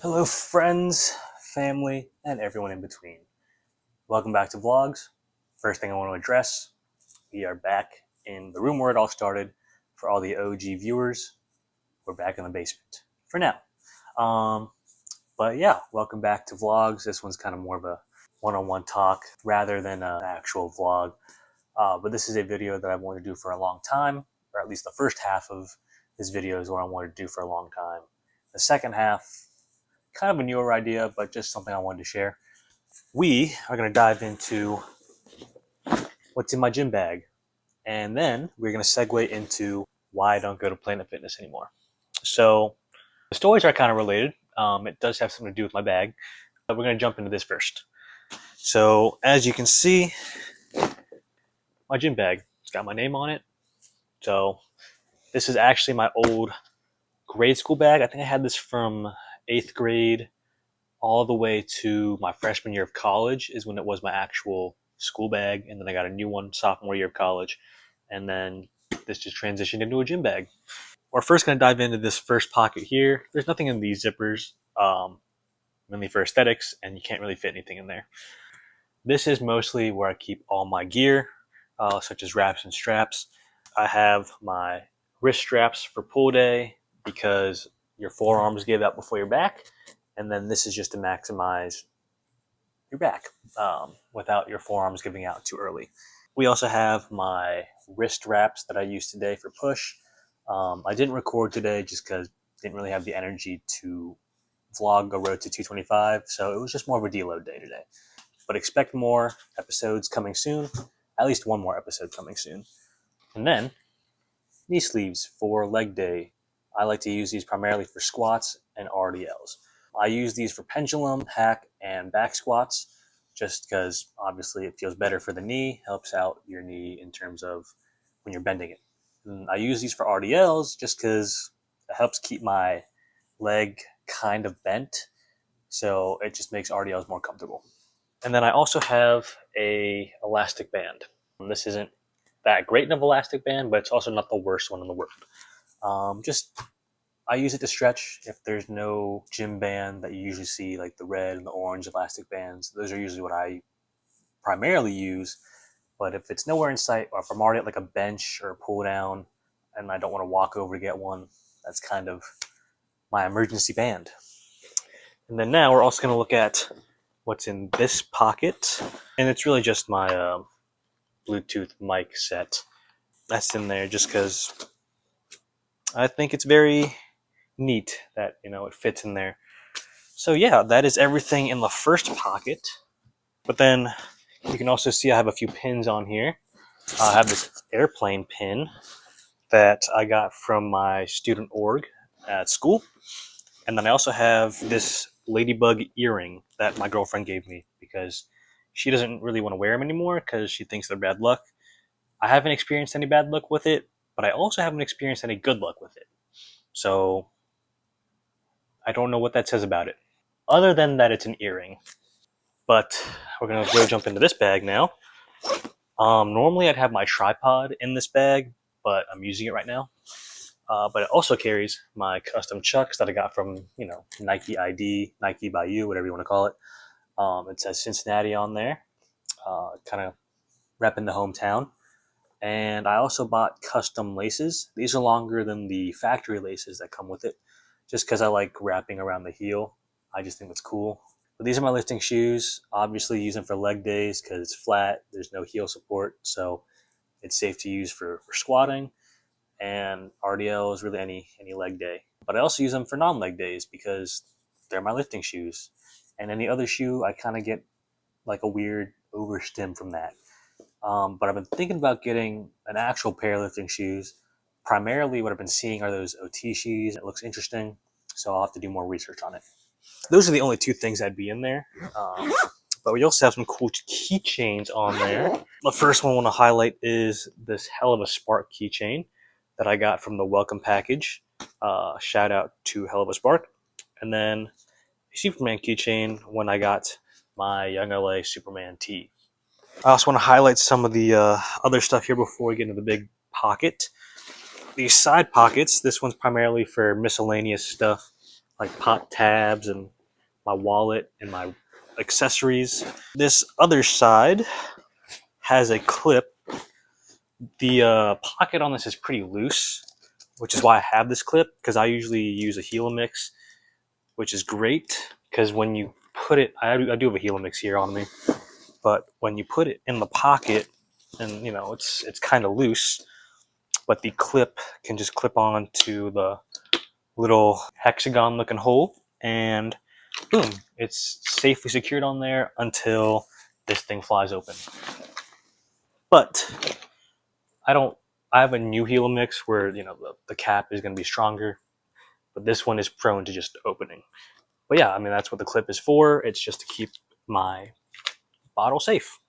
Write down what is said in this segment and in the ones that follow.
Hello, friends, family, and everyone in between. Welcome back to Vlogs. First thing I want to address, we are back in the room where it all started. For all the OG viewers, we're back in the basement for now. But yeah, welcome back to Vlogs. This one's kind of more of a one-on-one talk rather than an actual vlog. But this is a video that I've wanted to do for a long time, or at least the first half of this video is what I wanted to do for a long time. The second half, kind of a newer idea, but just something I wanted to share. We are going to dive into what's in my gym bag, and then we're going to segue into why I don't go to Planet Fitness anymore. So the stories are kind of related. It does have something to do with my bag, but we're going to jump into this first. So as you can see, my gym bag, it's got my name on it. So this is actually my old grade school bag. I think I had this from 8th grade all the way to my freshman year of college is when it was my actual school bag, and then I got a new one sophomore year of college, and then this just transitioned into a gym bag. We're first going to dive into this first pocket here. There's nothing in these zippers, mainly for aesthetics, and you can't really fit anything in there. This is mostly where I keep all my gear, such as wraps and straps. I have my wrist straps for pull day because your forearms give out before your back, and then this is just to maximize your back without your forearms giving out too early. We also have my wrist wraps that I used today for push. I didn't record today just because I didn't really have the energy to vlog a road to 225, so it was just more of a deload day today. But expect more episodes coming soon, at least one more episode coming soon. And then knee sleeves for leg day. I like to use these primarily for squats and RDLs. I use these for pendulum, hack, and back squats just because obviously it feels better for the knee, helps out your knee in terms of when you're bending it. And I use these for RDLs just because it helps keep my leg kind of bent, so it just makes RDLs more comfortable. And then I also have a elastic band. This isn't that great of elastic band, but it's also not the worst one in the world. Just I use it to stretch. If there's no gym band that you usually see, like the red and the orange elastic bands, those are usually what I primarily use. But if it's nowhere in sight, or if I'm already at like a bench or a pull down and I don't want to walk over to get one, that's kind of my emergency band. And then now we're also going to look at what's in this pocket. And it's really just my Bluetooth mic set. That's in there just because I think it's very neat that it fits in there. So yeah, that is everything in the first pocket. But then you can also see I have a few pins on here. I have this airplane pin that I got from my student org at school. And then I also have this ladybug earring that my girlfriend gave me because she doesn't really want to wear them anymore because she thinks they're bad luck. I haven't experienced any bad luck with it, but I also haven't experienced any good luck with it. So I don't know what that says about it, other than that it's an earring. But we're going to go jump into this bag now. Normally I'd have my tripod in this bag, but I'm using it right now. But it also carries my custom Chucks that I got from, Nike ID, Nike by You, whatever you want to call it. It says Cincinnati on there, kind of repping the hometown. And I also bought custom laces. These are longer than the factory laces that come with it, just because I like wrapping around the heel. I just think it's cool. But these are my lifting shoes. Obviously use them for leg days because it's flat. There's no heel support, so it's safe to use for squatting. And RDL is really any leg day. But I also use them for non-leg days because they're my lifting shoes. And any other shoe, I kind of get like a weird overstim from that. But I've been thinking about getting an actual pair of lifting shoes. Primarily what I've been seeing are those OT shoes. It looks interesting, so I'll have to do more research on it. Those are the only two things that'd be in there. But we also have some cool keychains on there. The first one I want to highlight is this Hell of a Spark keychain that I got from the welcome package. Shout out to Hell of a Spark. And then a Superman keychain when I got my Young LA Superman tee. I also want to highlight some of the other stuff here before we get into the big pocket. These side pockets, this one's primarily for miscellaneous stuff. like pot tabs and my wallet and my accessories. This other side has a clip. The pocket on this is pretty loose, which is why I have this clip, because I usually use a Helix, which is great because when you put it, I do have a Helix here on me, but when you put it in the pocket, and it's kind of loose, but the clip can just clip on to the little hexagon looking hole, and boom, it's safely secured on there until this thing flies open. But I don't. I have a new Helix where the cap is going to be stronger, but this one is prone to just opening. But yeah, I mean that's what the clip is for. It's just to keep my bottle safe.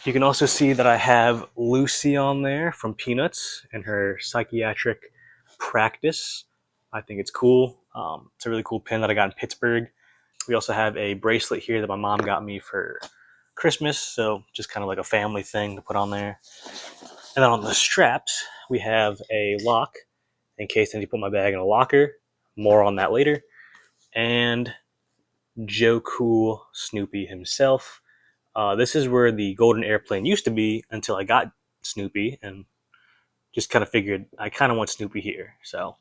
You can also see that I have Lucy on there from Peanuts and her psychiatric practice. I think it's cool. It's a really cool pin that I got in Pittsburgh. We also have a bracelet here that my mom got me for Christmas, so just kind of like a family thing to put on there. And then on the straps, we have a lock in case I need to put my bag in a locker. More on that later. And Joe Cool Snoopy himself. This is where the golden airplane used to be until I got Snoopy and just kind of figured I kind of want Snoopy here. So,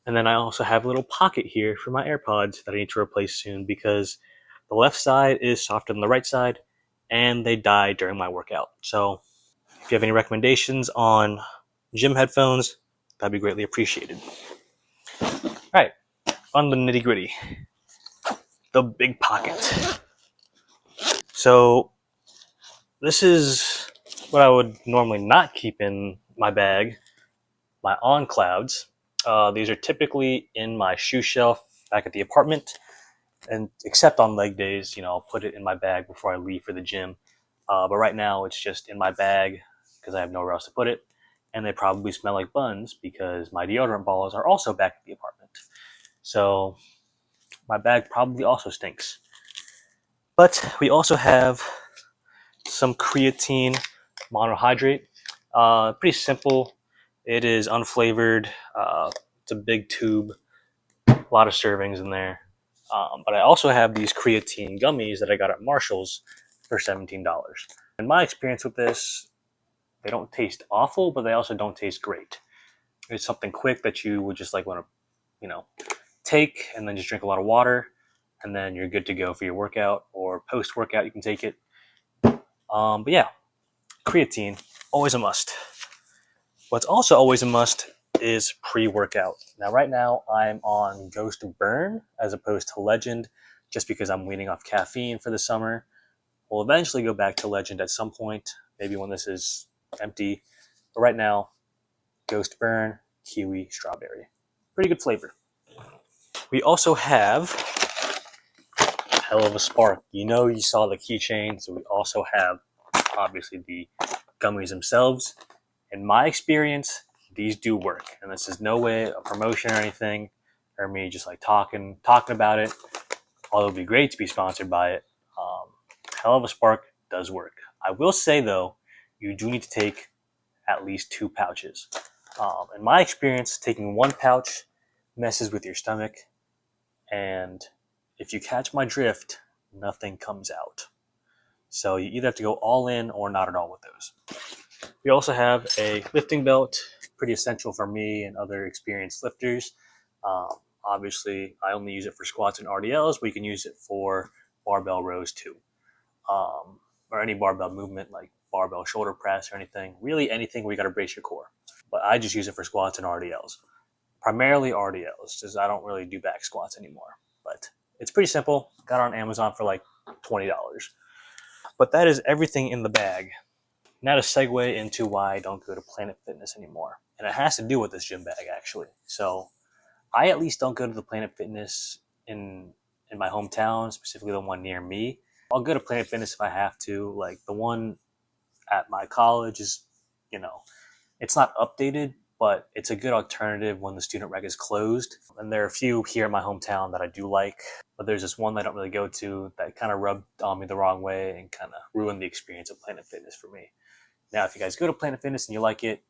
and then I also have a little pocket here for my AirPods that I need to replace soon because the left side is softer than the right side and they died during my workout. So if you have any recommendations on gym headphones, that'd be greatly appreciated. All right, on the nitty gritty, the big pocket. So this is what I would normally not keep in my bag, my on clouds. These are typically in my shoe shelf back at the apartment, and except on leg days, I'll put it in my bag before I leave for the gym. But right now, it's just in my bag because I have nowhere else to put it, and they probably smell like buns because my deodorant balls are also back at the apartment. So my bag probably also stinks. But we also have some creatine monohydrate. Pretty simple. It is unflavored. It's a big tube, a lot of servings in there. But I also have these creatine gummies that I got at Marshall's for $17. In my experience with this, they don't taste awful, but they also don't taste great. It's something quick that you would just like want to, take and then just drink a lot of water, and then you're good to go for your workout or post workout. You can take it. But yeah, creatine, always a must. What's also always a must is pre-workout. Now, right now, I'm on Ghost Burn as opposed to Legend, just because I'm weaning off caffeine for the summer. We'll eventually go back to Legend at some point, maybe when this is empty. But right now, Ghost Burn, kiwi, strawberry. Pretty good flavor. We also have hell of a spark. You saw the keychain, so we also have, obviously, the gummies themselves. In my experience, these do work, and this is no way a promotion or anything, or me just like talking about it. Although it'd be great to be sponsored by it. Hell of a Spark does work. I will say though, you do need to take at least 2 pouches. In my experience, taking 1 pouch messes with your stomach, and if you catch my drift, nothing comes out. So you either have to go all in or not at all with those. We also have a lifting belt, pretty essential for me and other experienced lifters. Obviously, I only use it for squats and RDLs, but you can use it for barbell rows too, or any barbell movement like barbell shoulder press or anything. Really anything where you got to brace your core. But I just use it for squats and RDLs, primarily RDLs, because I don't really do back squats anymore. But it's pretty simple. Got it on Amazon for like $20. But that is everything in the bag. Now to segue into why I don't go to Planet Fitness anymore. And it has to do with this gym bag, actually. So I at least don't go to the Planet Fitness in my hometown, specifically the one near me. I'll go to Planet Fitness if I have to. Like the one at my college is, it's not updated, but it's a good alternative when the student rec is closed. And there are a few here in my hometown that I do like, but there's this one that I don't really go to that kind of rubbed on me the wrong way and kind of ruined the experience of Planet Fitness for me. Now, if you guys go to Planet Fitness and you like it,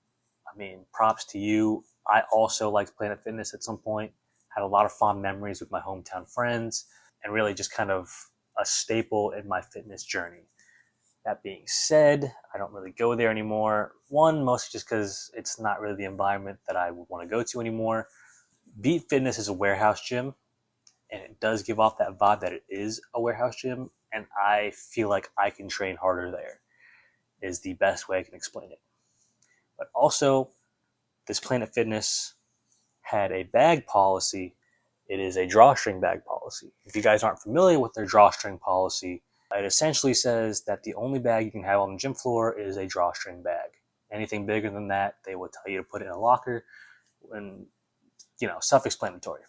I mean, props to you. I also liked Planet Fitness at some point, had a lot of fond memories with my hometown friends, and really just kind of a staple in my fitness journey. That being said, I don't really go there anymore. One, mostly just because it's not really the environment that I would want to go to anymore. Beat Fitness is a warehouse gym, and it does give off that vibe that it is a warehouse gym, and I feel like I can train harder there, is the best way I can explain it. But also, this Planet Fitness had a bag policy. It is a drawstring bag policy. If you guys aren't familiar with their drawstring policy, it essentially says that the only bag you can have on the gym floor is a drawstring bag. Anything bigger than that, they will tell you to put it in a locker, and self-explanatory.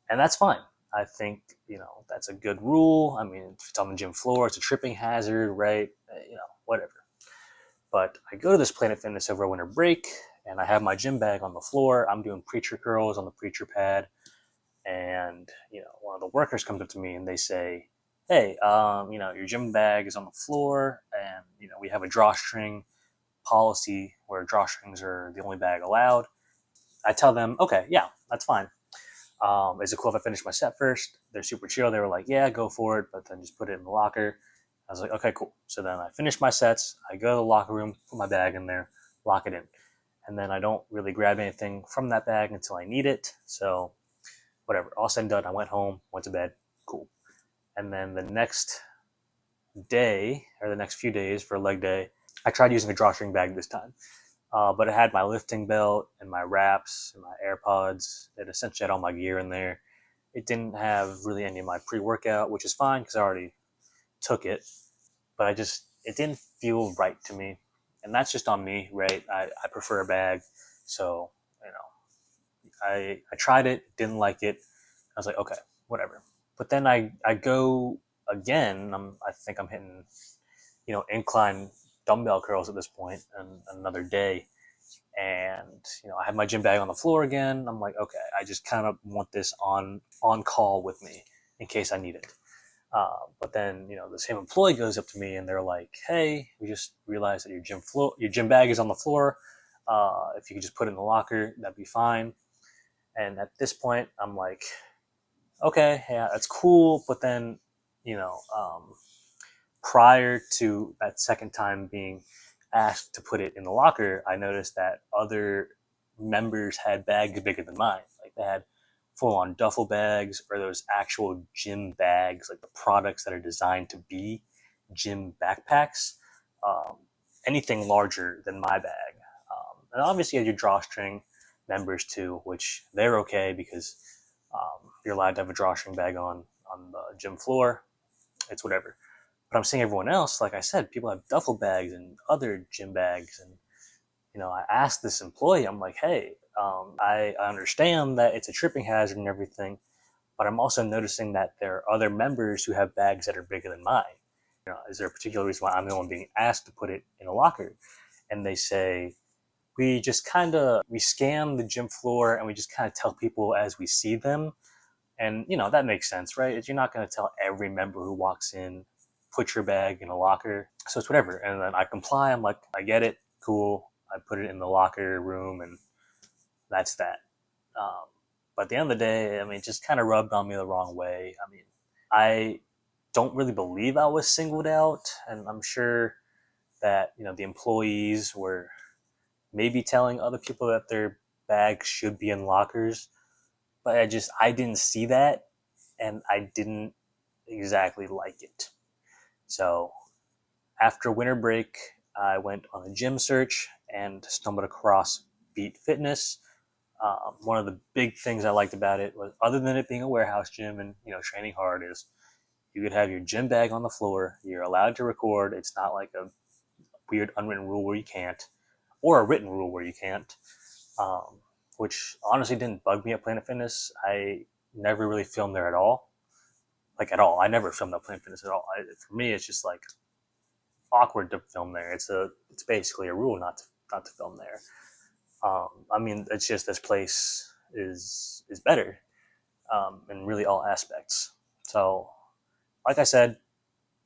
And that's fine. I think, that's a good rule. I mean, if it's on the gym floor, it's a tripping hazard, right? Whatever. But I go to this Planet Fitness over winter break, and I have my gym bag on the floor. I'm doing preacher curls on the preacher pad, and one of the workers comes up to me and they say, "Hey, your gym bag is on the floor, and we have a drawstring policy where drawstrings are the only bag allowed." I tell them, "Okay, yeah, that's fine. Is it cool if I finish my set first?" They're super chill. They were like, "Yeah, go for it, but then just put it in the locker." I was like, "Okay, cool." So then I finish my sets. I go to the locker room, put my bag in there, lock it in, and then I don't really grab anything from that bag until I need it. So whatever. All said and done, I went home, went to bed. Cool. And then the next day, or the next few days for leg day, I tried using a drawstring bag this time. But it had my lifting belt and my wraps and my AirPods. It essentially had all my gear in there. It didn't have really any of my pre-workout, which is fine because I already took it. But it didn't feel right to me. And that's just on me, right? I prefer a bag. So, I tried it, didn't like it. I was like, okay, whatever. But then I go again. I think I'm hitting, incline dumbbell curls at this point, and another day. And I have my gym bag on the floor again. I'm like, okay, I just kind of want this on call with me in case I need it. But then the same employee goes up to me and they're like, "Hey, we just realized that your gym bag is on the floor. If you could just put it in the locker, that'd be fine." And at this point, I'm like, "Okay, yeah, that's cool." But then, you know, um, prior to that second time being asked to put it in the locker, I noticed that other members had bags bigger than mine. Like they had full on duffel bags or those actual gym bags, like the products that are designed to be gym backpacks. Um, Anything larger than my bag. And obviously, you have your drawstring members too, which they're okay because you're allowed to have a drawstring bag on the gym floor. It's whatever. But I'm seeing everyone else, like I said, people have duffel bags and other gym bags. And, I asked this employee, I'm like, "Hey, I understand that it's a tripping hazard and everything, but I'm also noticing that there are other members who have bags that are bigger than mine. Is there a particular reason why I'm the one being asked to put it in a locker?" And they say, we scan the gym floor and we just kind of tell people as we see them. And, that makes sense, right? You're not going to tell every member who walks in, put your bag in a locker. So it's whatever. And then I comply. I'm like, "I get it. Cool." I put it in the locker room and that's that. Um, but at the end of the day, I mean, it just kind of rubbed on me the wrong way. I mean, I don't really believe I was singled out. And I'm sure that, the employees were maybe telling other people that their bags should be in lockers. But I didn't see that and I didn't exactly like it. So after winter break, I went on a gym search and stumbled across Beat Fitness. One of the big things I liked about it was, other than it being a warehouse gym and training hard, is you could have your gym bag on the floor. You're allowed to record. It's not like a weird unwritten rule where you can't, or a written rule where you can't. Um, which honestly didn't bug me at Planet Fitness. I never really filmed there at all, like at all. I never filmed at Planet Fitness at all. For me, it's just like awkward to film there. It's basically a rule not to film there. I mean, it's just this place is better in really all aspects. So, like I said,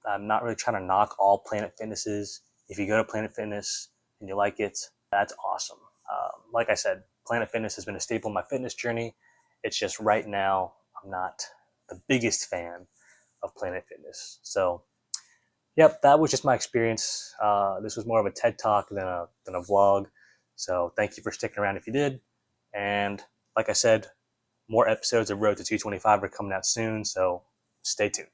I'm not really trying to knock all Planet Fitnesses. If you go to Planet Fitness and you like it, that's awesome. Like I said, Planet Fitness has been a staple in my fitness journey, It's just right now I'm not the biggest fan of Planet Fitness. So, yep, that was just my experience. This was more of a TED Talk than a vlog. So, thank you for sticking around if you did. And like I said, more episodes of Road to 225 are coming out soon. So, stay tuned.